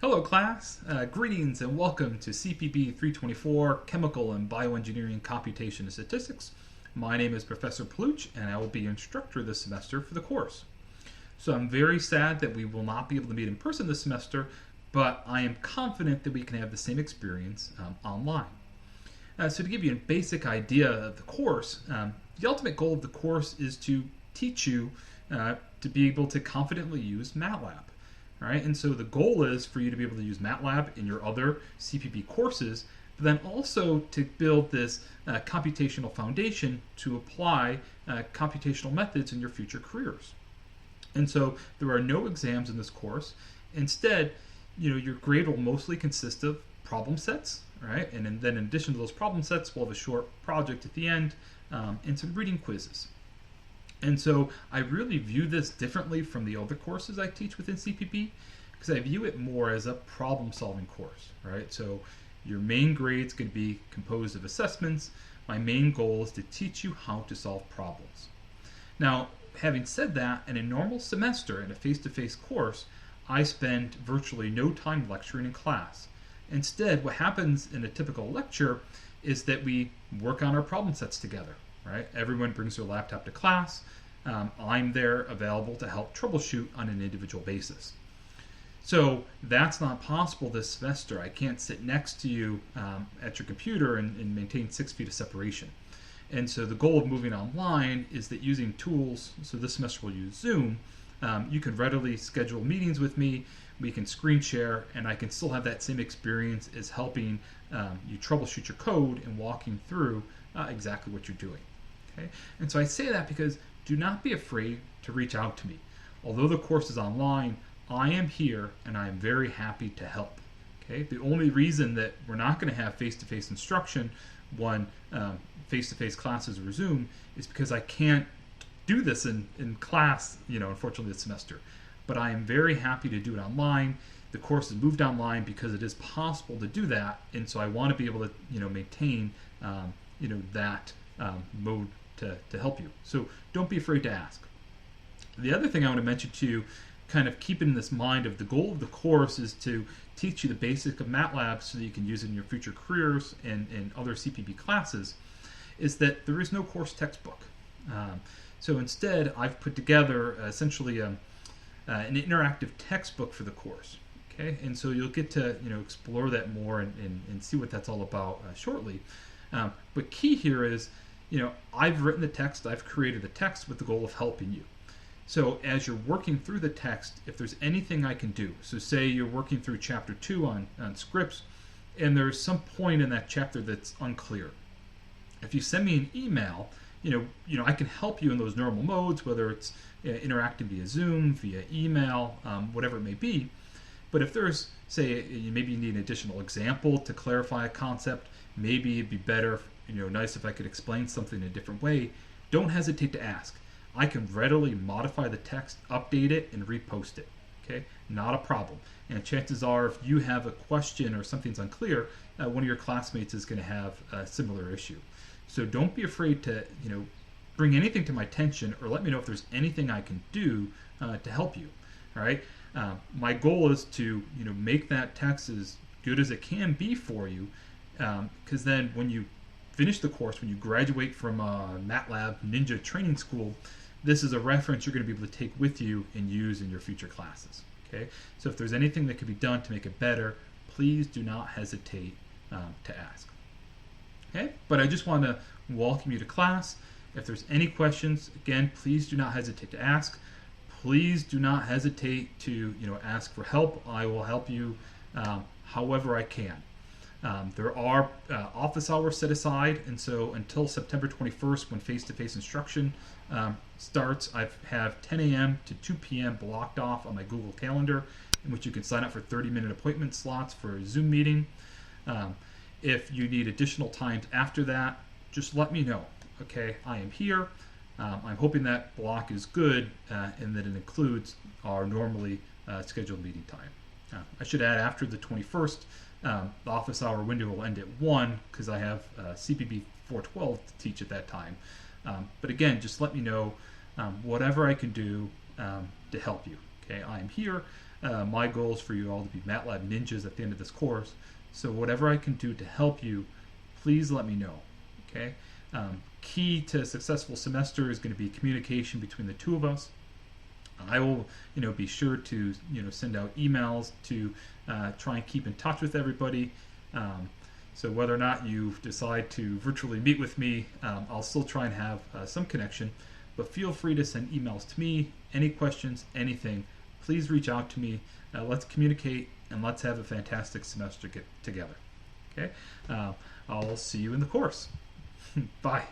Hello class, greetings and welcome to CPB 324, Chemical and Bioengineering Computation and Statistics. My name is Professor Paluch and I will be your instructor this semester for the course. So I'm very sad that we will not be able to meet in person this semester, but I am confident that we can have the same experience online. So to give you a basic idea of the course, the ultimate goal of the course is to teach you to be able to confidently use MATLAB. All right, and so the goal is for you to be able to use MATLAB in your other CPB courses, but then also to build this computational foundation to apply computational methods in your future careers. And so there are no exams in this course. Instead, your grade will mostly consist of problem sets, right? And then in addition to those problem sets, we'll have a short project at the end and some reading quizzes. And so I really view this differently from the other courses I teach within CPB because I view it more as a problem-solving course, right? So your main grade is going to be composed of assessments. My main goal is to teach you how to solve problems. Now, having said that, in a normal semester in a face-to-face course, I spend virtually no time lecturing in class. Instead, what happens in a typical lecture is that we work on our problem sets together. Right? Everyone brings their laptop to class. I'm there available to help troubleshoot on an individual basis. So that's not possible this semester. I can't sit next to you at your computer and maintain 6 feet of separation. And so the goal of moving online is that using tools, so this semester we'll use Zoom, you can readily schedule meetings with me, we can screen share, and I can still have that same experience as helping you troubleshoot your code and walking through exactly what you're doing. Okay? And so I say that because do not be afraid to reach out to me. Although the course is online, I am here and I am very happy to help. Okay? The only reason that we're not going to have face-to-face instruction when face-to-face classes resume is because I can't do this in class, unfortunately this semester. But I am very happy to do it online. The course is moved online because it is possible to do that, and so I want to be able to maintain that mode to help you. So don't be afraid to ask. The other thing I want to mention to you, kind of keep in this mind of the goal of the course is to teach you the basic of MATLAB so that you can use it in your future careers and other CPB classes, is that there is no course textbook. So instead, I've put together essentially an interactive textbook for the course. Okay, and so you'll get to explore that more and see what that's all about shortly. But key here is, I've written the text, I've created the text with the goal of helping you. So as you're working through the text, if there's anything I can do, so say you're working through chapter 2 on scripts, and there's some point in that chapter that's unclear. If you send me an email, I can help you in those normal modes, whether it's interacting via Zoom, via email, whatever it may be. But if there's, say, maybe you need an additional example to clarify a concept, maybe it'd be better, nice if I could explain something in a different way, don't hesitate to ask. I can readily modify the text, update it, and repost it. Okay, not a problem. And chances are, if you have a question or something's unclear, one of your classmates is going to have a similar issue. So don't be afraid to, bring anything to my attention or let me know if there's anything I can do to help you. All right. My goal is to, make that text as good as it can be for you, because then when you finish the course, when you graduate from MATLAB Ninja Training School, this is a reference you're going to be able to take with you and use in your future classes. Okay. So if there's anything that can be done to make it better, please do not hesitate to ask. Okay. But I just want to welcome you to class. If there's any questions, again, please do not hesitate to ask. Please do not hesitate to ask for help. I will help you however I can. There are office hours set aside, and so until September 21st, when face-to-face instruction starts, I have 10 a.m. to 2 p.m. blocked off on my Google Calendar, in which you can sign up for 30-minute appointment slots for a Zoom meeting. If you need additional times after that, just let me know. Okay, I am here. I'm hoping that block is good and that it includes our normally scheduled meeting time. I should add, after the 21st, the office hour window will end at 1 because I have CPB 412 to teach at that time. But again, just let me know whatever I can do to help you. Okay, I am here. My goal is for you all to be MATLAB ninjas at the end of this course. So whatever I can do to help you, please let me know. Okay. Key to a successful semester is going to be communication between the two of us. I will, be sure to, send out emails to try and keep in touch with everybody. So whether or not you decide to virtually meet with me, I'll still try and have some connection. But feel free to send emails to me. Any questions, anything, please reach out to me. Let's communicate and let's have a fantastic semester together. Okay? I'll see you in the course. Bye.